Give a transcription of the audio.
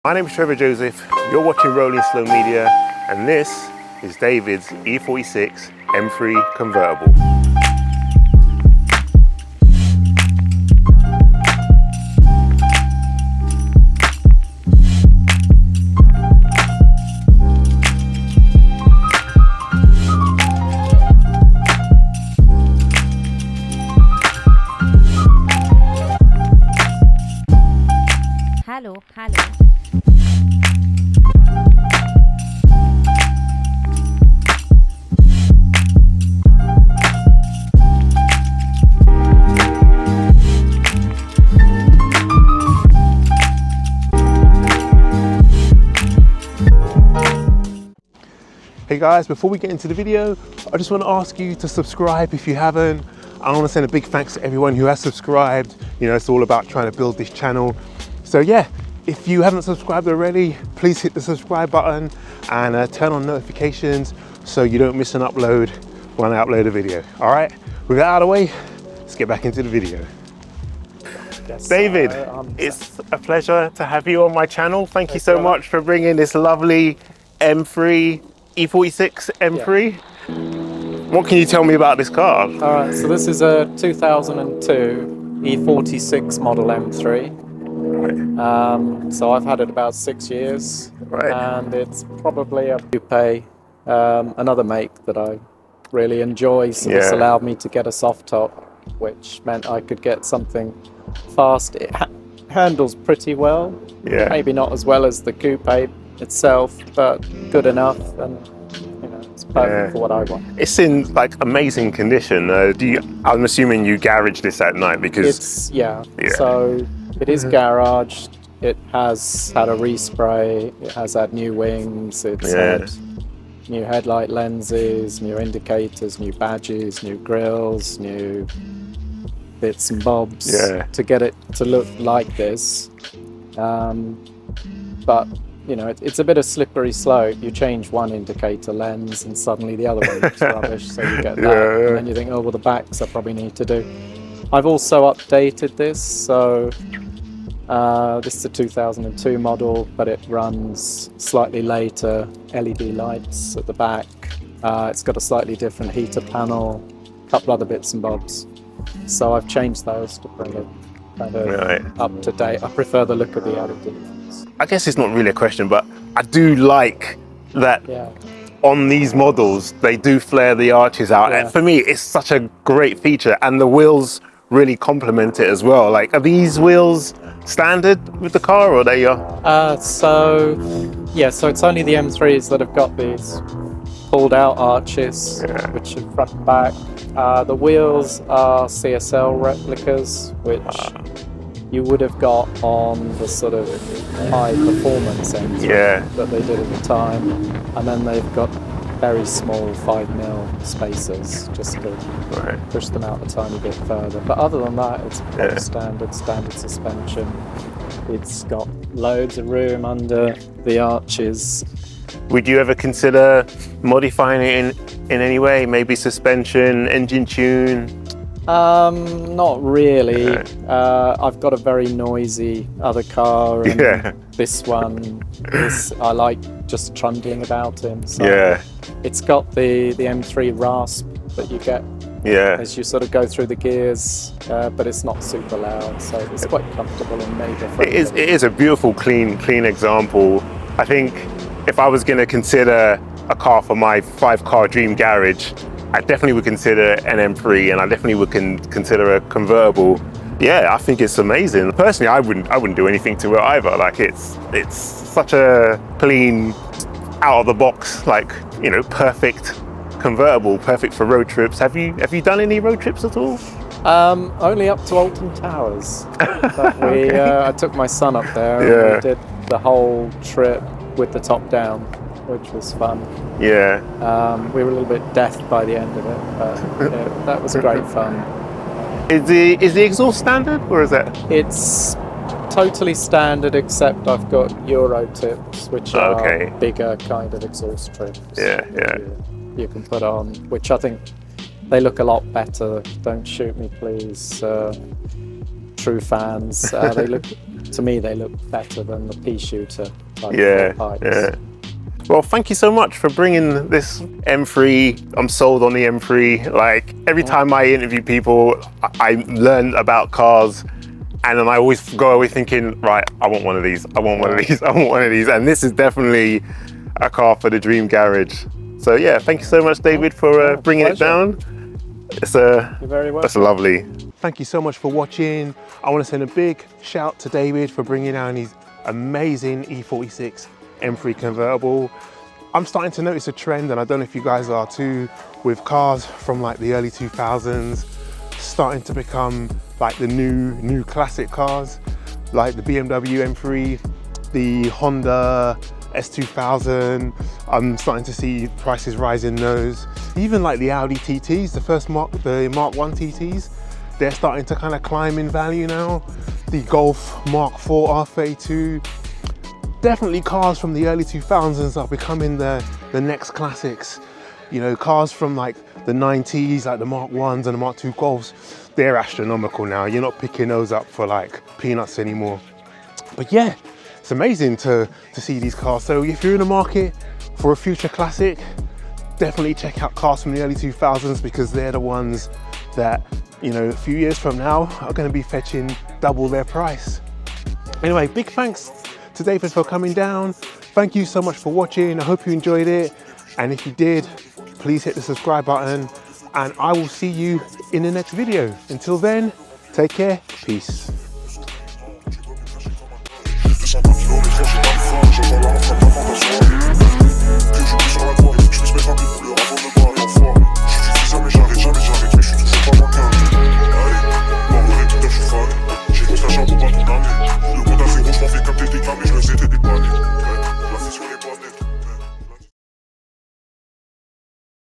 My name is Trevor Joseph, you're watching Rolling Slow Media, and this is David's E46 M3 convertible. Hello. Hey guys, before we get into the video, I just want to ask you to subscribe if you haven't. I want to send a big thanks to everyone who has subscribed. You know, it's all about trying to build this channel. So yeah, if you haven't subscribed already, please hit the subscribe button and turn on notifications so you don't miss an upload when I upload a video. All right, with that out of the way, let's get back into the video. Yes, David, it's a pleasure to have you on my channel. Thank you so much for bringing this lovely M3, E46 M3. Yeah. What can you tell me about this car? All right, so this is a 2002 E46 model M3. Right. So I've had it about 6 years, right, and it's probably a coupe, another make that I really enjoy. So this allowed me to get a soft top, which meant I could get something fast. It handles pretty well, maybe not as well as the coupe itself, but good enough, and you know, it's perfect for what I want. It's in like amazing condition. I'm assuming you garage this at night because it's so it is garaged. It has had a respray. It has had new wings. It's had new headlight lenses, new indicators, new badges, new grills, new bits and bobs to get it to look like this. But you know, it's a bit of slippery slope. You change one indicator lens and suddenly the other one looks rubbish, so you get that. And then you think, oh, well, the backs I probably need to do. I've also updated this, so this is a 2002 model, but it runs slightly later LED lights at the back. It's got a slightly different heater panel, a couple other bits and bobs. So I've changed those to bring it kind of up to date. I prefer the look of the LED ones. I guess it's not really a question, but I do like that on these models, they do flare the arches out. And for me, it's such a great feature, and the wheels really complement it as well. Like, are these wheels standard with the car, or are they so it's only the M3s that have got these pulled out arches, which are front and back. The wheels are CSL replicas, which you would have got on the sort of high performance end that they did at the time, and then they've got very small 5mm spacers just to push them out a tiny bit further. But other than that, it's standard suspension. It's got loads of room under the arches. Would you ever consider modifying it in any way? Maybe suspension, engine tune? Not really. I've got a very noisy other car, and this one I like just trundling about in. So it's got the M3 rasp that you get as you sort of go through the gears, but it's not super loud, so it's quite comfortable and neighbour friendly. It is a beautiful, clean example. I think if I was going to consider a car for my 5-car dream garage, I definitely would consider an M3, and I definitely would consider a convertible. Yeah, I think it's amazing. Personally, I wouldn't do anything to it either. Like, it's such a clean, out of the box, like, you know, perfect convertible, perfect for road trips. Have you done any road trips at all? Only up to Alton Towers. But I took my son up there, and we did the whole trip with the top down, which was fun. We were a little bit deaf by the end of it, but that was great fun. Is the exhaust standard, or is that? It's totally standard, except I've got Euro tips, which are bigger kind of exhaust trims. You can put on, which I think they look a lot better. Don't shoot me, please, true fans. They look to me, they look better than the pea shooter type Yeah, pipes. yeah. Well, thank you so much for bringing this M3. I'm sold on the M3. Like every time I interview people, I learn about cars, and then I always go away thinking, right, I want one of these. I want one of these. I want one of these. And this is definitely a car for the dream garage. So yeah, thank you so much, David, for bringing it down. You're very welcome. That's lovely. Thank you so much for watching. I want to send a big shout to David for bringing down his amazing E46 M3 convertible. I'm starting to notice a trend, and I don't know if you guys are too, with cars from like the early 2000s starting to become like the new classic cars, like the BMW M3, the Honda S2000. I'm starting to see prices rise in those. Even like the Audi TTs, the Mark 1 TTs, they're starting to kind of climb in value now. The Golf Mark 4 R32. Definitely cars from the early 2000s are becoming the next classics. You know, cars from like the 90s, like the Mark 1s and the Mark 2 Golfs, they're astronomical now. You're not picking those up for like peanuts anymore. But yeah, it's amazing to see these cars. So if you're in the market for a future classic, definitely check out cars from the early 2000s, because they're the ones that, you know, a few years from now are going to be fetching double their price. Anyway, big thanks to David for coming down. Thank you so much for watching. I hope you enjoyed it. And if you did, please hit the subscribe button, and I will see you in the next video. Until then, take care. Peace.